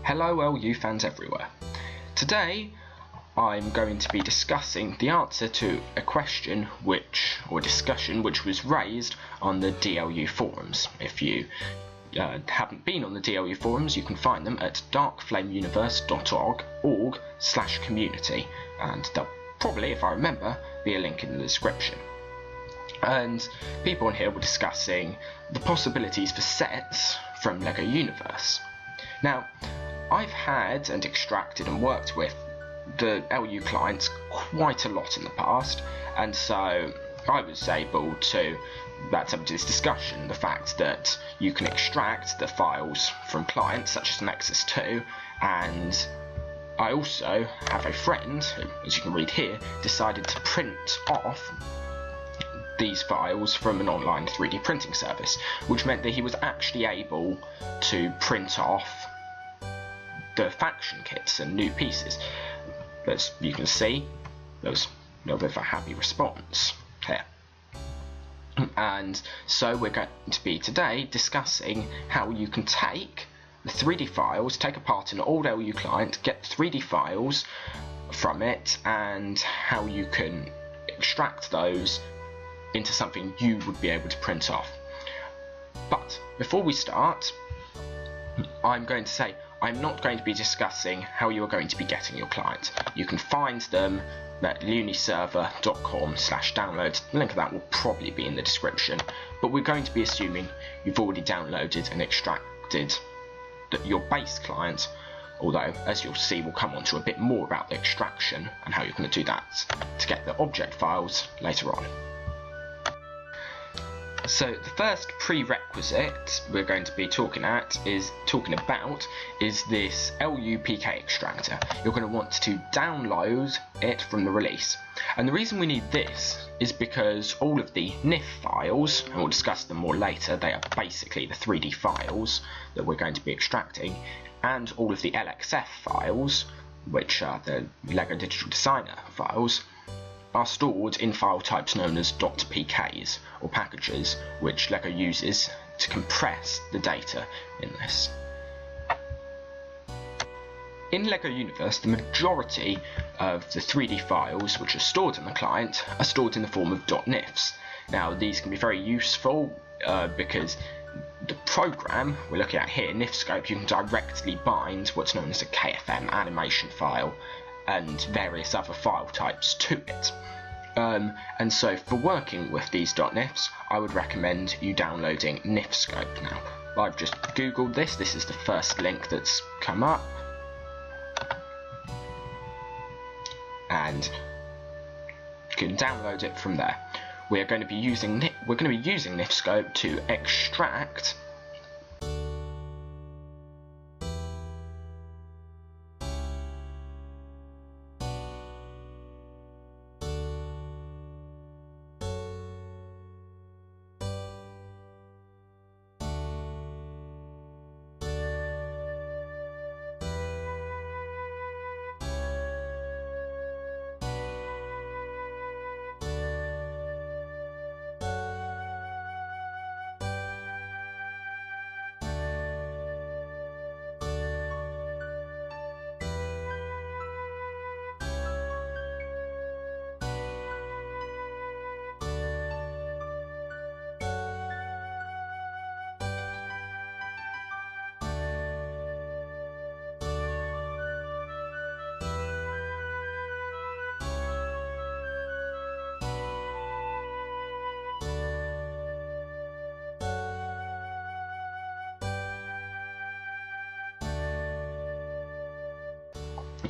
Hello LU fans everywhere. Today I'm going to be discussing the answer to a question discussion which was raised on the DLU forums. If you haven't been on the DLU forums, you can find them at darkflameuniverse.org/community, and there'll probably, if I remember, be a link in the description. And people on here were discussing the possibilities for sets from LEGO Universe. Now, I've had and extracted and worked with the LU clients quite a lot in the past, and so I was able to add something to this discussion, the fact that you can extract the files from clients such as Nexus 2, and I also have a friend who, as you can read here, decided to print off these files from an online 3D printing service, which meant that he was actually able to print off the faction kits and new pieces. As you can see, there was a little bit of a happy response here. And so we're going to be today discussing how you can take the 3D files, take apart an old LU client, get 3D files from it, and how you can extract those into something you would be able to print off. But before we start, I'm going to say I'm not going to be discussing how you are going to be getting your clients. You can find them at luniserver.com/download. The link of that will probably be in the description, but we're going to be assuming you've already downloaded and extracted your base client, although, as you'll see, we'll come on to a bit more about the extraction and how you're going to do that to get the object files later on. So the first prerequisite we're going to be talking about is this LUPK extractor. You're going to want to download it from the release. And the reason we need this is because all of the NIF files, and we'll discuss them more later, they are basically the 3D files that we're going to be extracting, and all of the LXF files, which are the LEGO Digital Designer files, are stored in file types known as .pks, or packages, which LEGO uses to compress the data in this. In LEGO Universe, the majority of the 3D files which are stored in the client are stored in the form of .nifs. Now, these can be very useful because the program we're looking at here, NifScope, you can directly bind what's known as a KFM animation file and various other file types to it. And so for working with these .nifs, I would recommend you downloading NifScope. Now, I've just googled this is the first link that's come up, and you can download it from there. We're going to be using NifScope to extract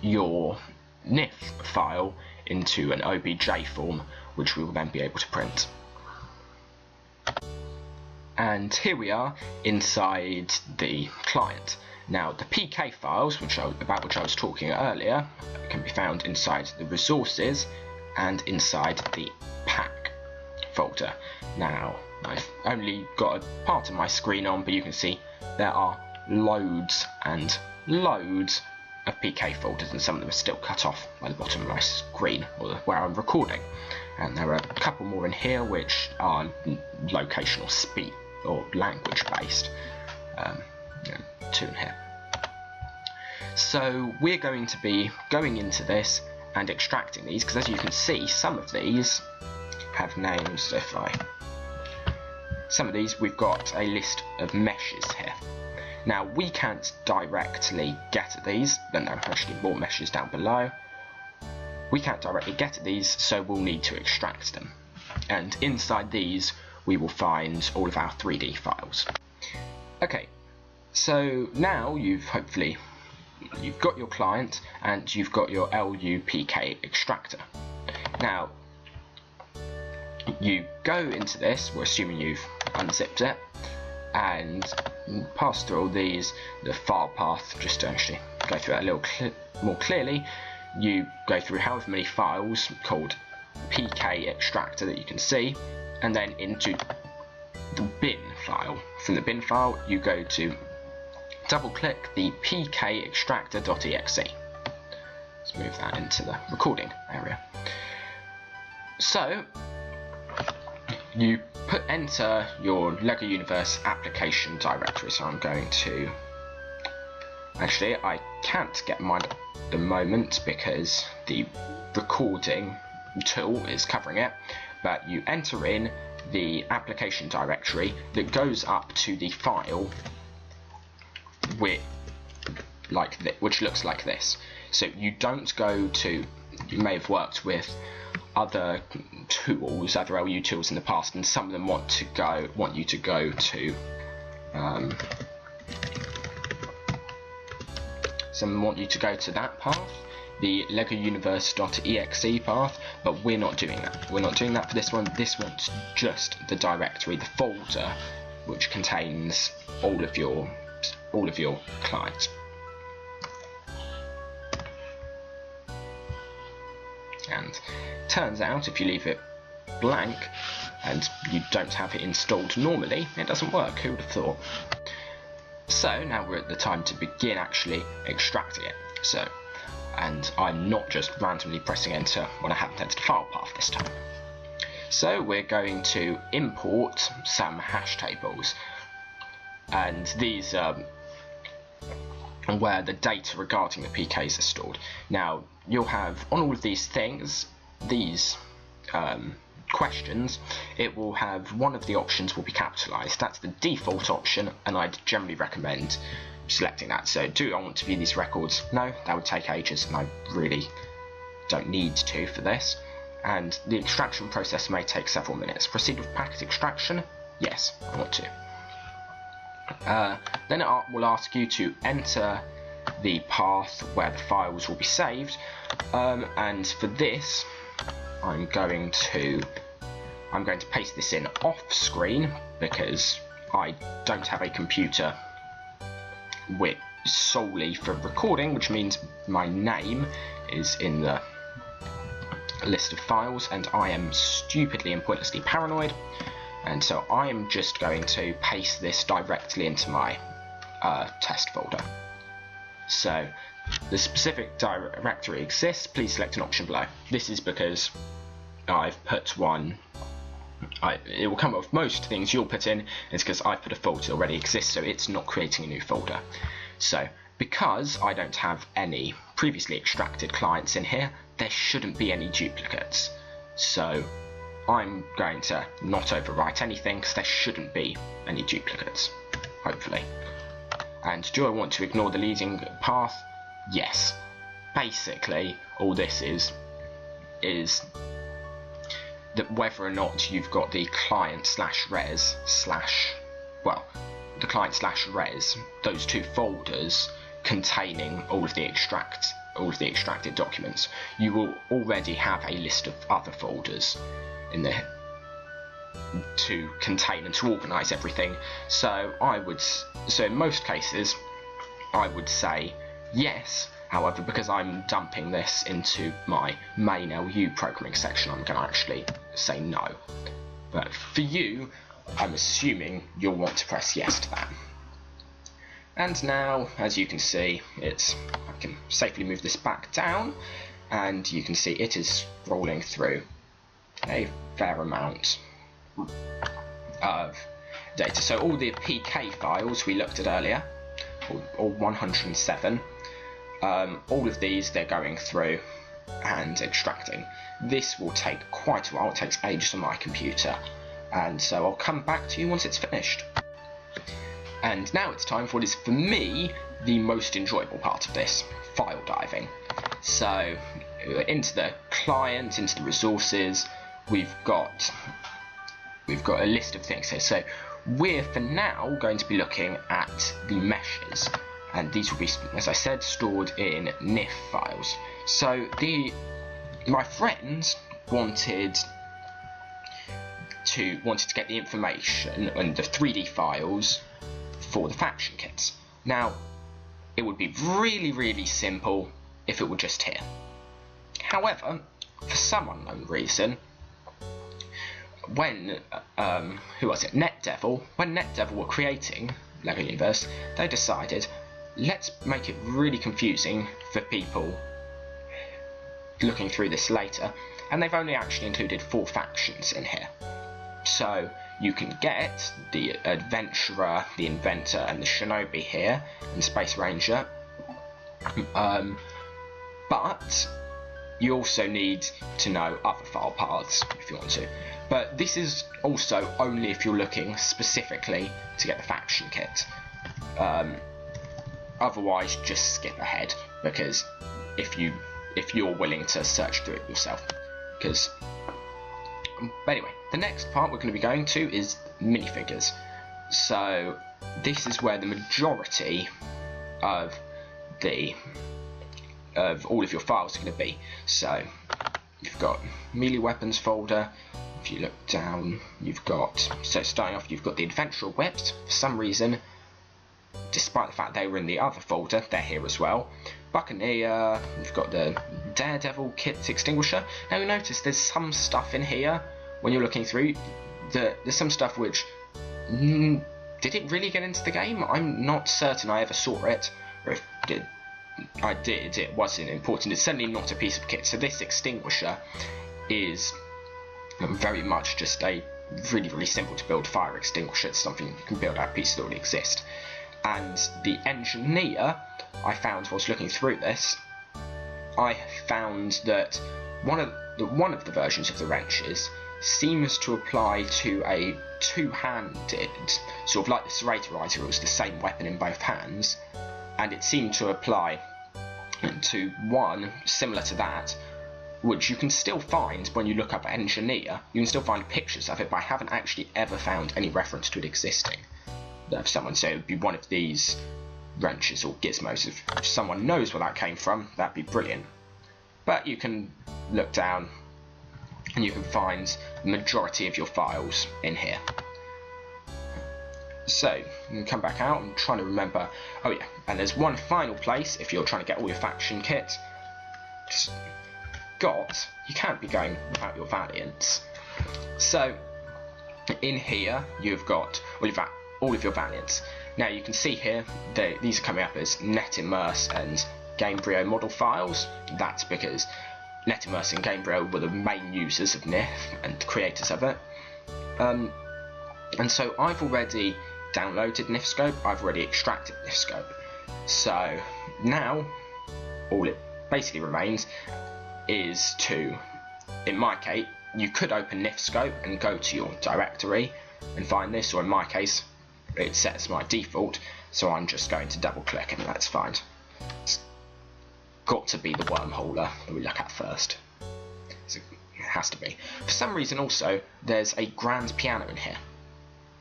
your NIF file into an OBJ form, which we will then be able to print. And here we are inside the client. Now, the PK files, about which I was talking earlier, can be found inside the resources and inside the pack folder. Now, I've only got a part of my screen on, but you can see there are loads and loads of PK folders, and some of them are still cut off by the bottom of my screen, or where I'm recording. And there are a couple more in here which are locational or language based. Two in here. So we're going to be going into this and extracting these, because as you can see, some of these have names. Some of these, we've got a list of meshes here. Now we can't directly get at these, then there are actually more meshes down below. We can't directly get at these, so we'll need to extract them. And inside these, we will find all of our 3D files. Okay, so now you've got your client and you've got your LUPK extractor. Now, you go into this, we're assuming you've unzipped it, and pass through all these, the file path, just to actually go through it a little more clearly. You go through however many files called PK extractor that you can see, and then into the bin file. From the bin file, you go to double click the pk extractor.exe. Let's move that into the recording area. So you enter your LEGO Universe application directory. So I'm going to, actually I can't get mine at the moment because the recording tool is covering it, but you enter in the application directory that goes up to the file which looks like this. So you don't go to, you may have worked with other tools, other LU tools in the past, and some of them want you to go to that path, the LEGOUniverse.exe path, but we're not doing that. We're not doing that for this one. This one's just the directory, the folder, which contains all of your clients. And turns out if you leave it blank and you don't have it installed normally, it doesn't work. Who would have thought? So now we're at the time to begin actually extracting it. So, and I'm not just randomly pressing enter when I haven't entered a file path this time. So we're going to import some hash tables, and these are where the data regarding the PKs are stored. Now you'll have on all of these things, these questions, it will have one of the options will be capitalized. That's the default option, and I'd generally recommend selecting that. So do I want to view these records? No, that would take ages and I really don't need to for this. And the extraction process may take several minutes. Proceed with packet extraction? Yes, I want to. Then it will ask you to enter the path where the files will be saved, and for this I'm going to paste this in off screen because I don't have a computer with solely for recording, which means my name is in the list of files and I am stupidly and pointlessly paranoid, and so I am just going to paste this directly into my test folder. So the specific directory exists, please select an option below. This is because I've put one, it will come up with most things you'll put in, it's because I've put a folder that already exists, so it's not creating a new folder. So because I don't have any previously extracted clients in here, there shouldn't be any duplicates. So I'm going to not overwrite anything because there shouldn't be any duplicates, hopefully. And do I want to ignore the leading path? Yes. Basically, all this is that whether or not you've got the client slash res slash, well, the client slash res, those two folders containing all of the extracted documents, you will already have a list of other folders in there to contain and to organize everything. So in most cases I would say yes. However, because I'm dumping this into my main LU programming section, I'm going to actually say no. But for you, I'm assuming you'll want to press yes to that. And now, as you can see, I can safely move this back down, and you can see it is rolling through a fair amount of data. So all the PK files we looked at earlier, all 107, all of these they're going through and extracting. This will take quite a while, it takes ages on my computer, and so I'll come back to you once it's finished. And now it's time for what is, for me, the most enjoyable part of this, file diving. So into the client, into the resources, we've got a list of things here. So we're for now going to be looking at the meshes, and these will be, as I said, stored in NIF files. So my friends wanted to get the information and the 3D files for the faction kits. Now, it would be really simple if it were just here. However, for some unknown reason, when NetDevil were creating LEGO Universe, they decided, let's make it really confusing for people looking through this later, and they've only actually included 4 factions in here. So you can get the Adventurer, the Inventor, and the Shinobi here, and Space Ranger, but you also need to know other file paths if you want to. But this is also only if you're looking specifically to get the faction kit. Otherwise, just skip ahead, because if you're willing to search through it yourself. But anyway, the next part we're going to be going to is minifigures. So this is where the majority of all of your files are going to be. So you've got melee weapons folder. If you look down, starting off, you've got the Adventurer whips. For some reason, despite the fact they were in the other folder, they're here as well. Buccaneer, you've got the Daredevil kit extinguisher. Now you notice there's some stuff in here when you're looking through. There's some stuff which did it really get into the game? I'm not certain I ever saw it, or if I did, it wasn't important. It's certainly not a piece of kit. So this extinguisher is very much just a really simple to build fire extinguisher. It's something you can build out of pieces that already exist. And the engineer, I found whilst looking through this, I found that one of the versions of the wrenches seems to apply to a two-handed, sort of like the Serratorizer, it was the same weapon in both hands, and it seemed to apply to one similar to that, which you can still find when you look up engineer. You can still find pictures of it, but I haven't actually ever found any reference to it existing. If someone said it would be one of these wrenches or gizmos, if someone knows where that came from, that'd be brilliant. But you can look down and you can find the majority of your files in here. So you can come back out and try to remember. Oh yeah, and there's one final place if you're trying to get all your faction kit. You can't be going without your Valiants. So in here you've got all of your Valiants. Now you can see here these are coming up as NetImmerse and Gamebryo model files. That's because NetImmerse and Gamebryo were the main users of NIF and creators of it. And so I've already downloaded NIFscope, I've already extracted NIFscope. So now all it basically remains is to, in my case, you could open NIFscope and go to your directory and find this, or in my case, it sets my default, so I'm just going to double click and that's fine. It's got to be the wormholer that we look at first. So it has to be. For some reason also, there's a grand piano in here.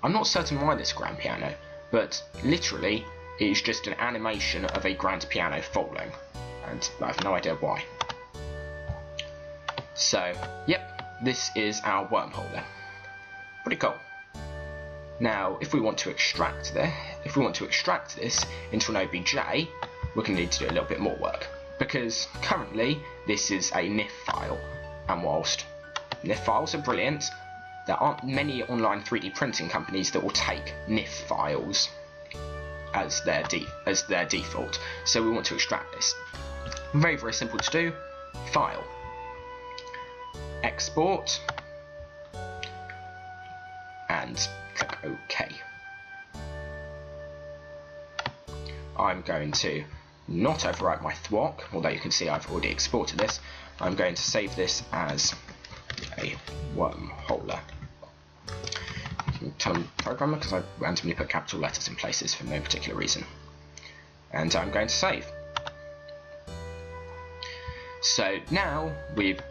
I'm not certain why this grand piano, but literally it is just an animation of a grand piano falling, and I have no idea why. So, yep, this is our wormholer. Pretty cool. Now, if we want to extract this into an OBJ, we're going to need to do a little bit more work, because currently this is a NIF file, and whilst NIF files are brilliant, there aren't many online 3D printing companies that will take NIF files as their default. So we want to extract this. Very simple to do. File, export, and click OK. I'm going to not overwrite my thwack, although you can see I've already exported this. I'm going to save this as a wormholer. Tell them programmer, because I randomly put capital letters in places for no particular reason. And I'm going to save. So now we've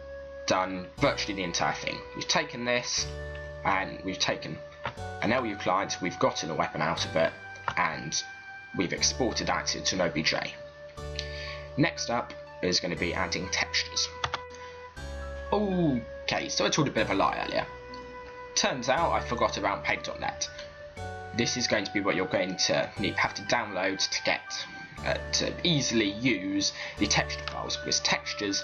done virtually the entire thing. We've taken this, and we've taken an LU client, we've gotten a weapon out of it, and we've exported that to an OBJ. Next up is going to be adding textures. Okay, so I told a bit of a lie earlier. Turns out I forgot about paint.net. This is going to be what you're going to have to download to get to easily use the texture files, because textures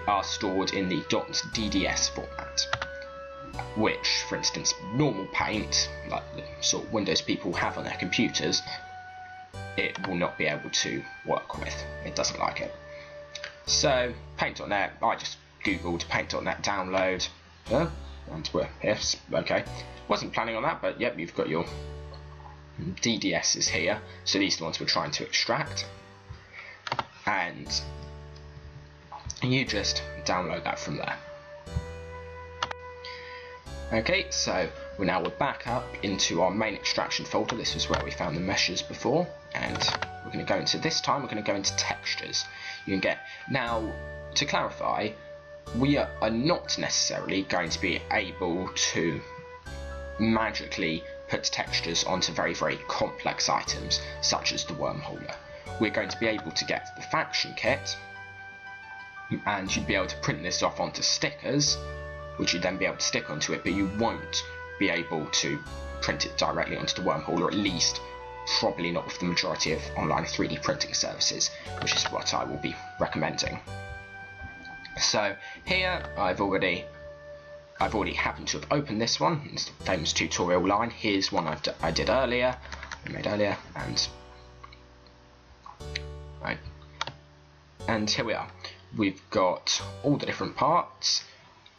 are stored in the .dds format, which, for instance, normal paint, like the sort of Windows people have on their computers, it will not be able to work with. It doesn't like it. So paint.net, I just googled paint.net download, and we're here. Okay, wasn't planning on that, but yep, you've got your DDSs here, so these are the ones we're trying to extract, and you just download that from there. Okay, so we're back up into our main extraction folder. This is where we found the meshes before, and we're going to go into, this time we're going to go into textures. You can get, now to clarify, we are not necessarily going to be able to magically put textures onto very, very complex items such as the wormholer. We're going to be able to get the faction kit, and you'd be able to print this off onto stickers, which you'd then be able to stick onto it, but you won't be able to print it directly onto the wormhole, or at least probably not with the majority of online 3D printing services, which is what I will be recommending. So here I've already happened to have opened this one. It's the famous tutorial line. Here's one I made earlier, and here we are. We've got all the different parts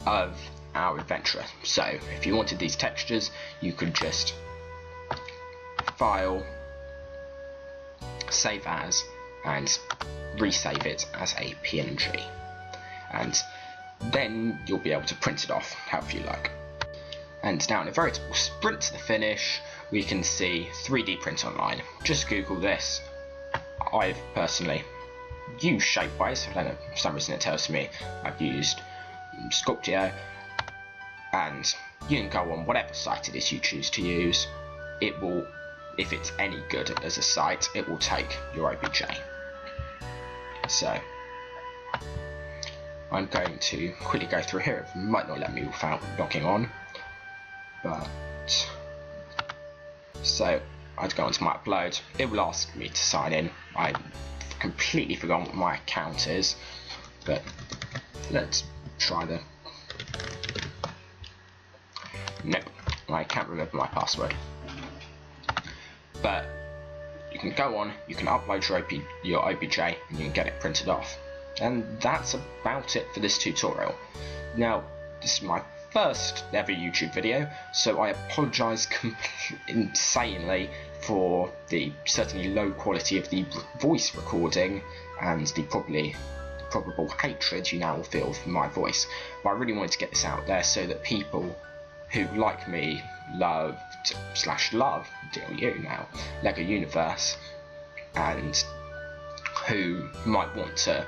of our adventure. So if you wanted these textures, you could just file, save as, and resave it as a PNG, and then you'll be able to print it off however you like. And now in a veritable sprint to the finish, we can see 3D Print Online. Just Google this. I've personally used Shapeways. I don't know, for some reason it tells me I've used Sculpteo, and you can go on whatever site it is you choose to use. It will, if it's any good as a site, it will take your OBJ. So I'm going to quickly go through here. It might not let me without logging on, but so I'd go onto my upload. It will ask me to sign in. I completely forgot what my account is, but let's try the. Nope, I can't remember my password. But you can go on, you can upload your OBJ, and you can get it printed off. And that's about it for this tutorial. Now, this is my first ever YouTube video, so I apologise insanely for the certainly low quality of the voice recording and the probable hatred you now will feel for my voice. But I really wanted to get this out there so that people who, like me, love now LEGO Universe, and who might want to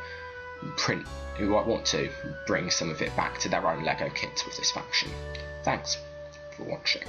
bring some of it back to their own LEGO kits with this faction. Thanks for watching.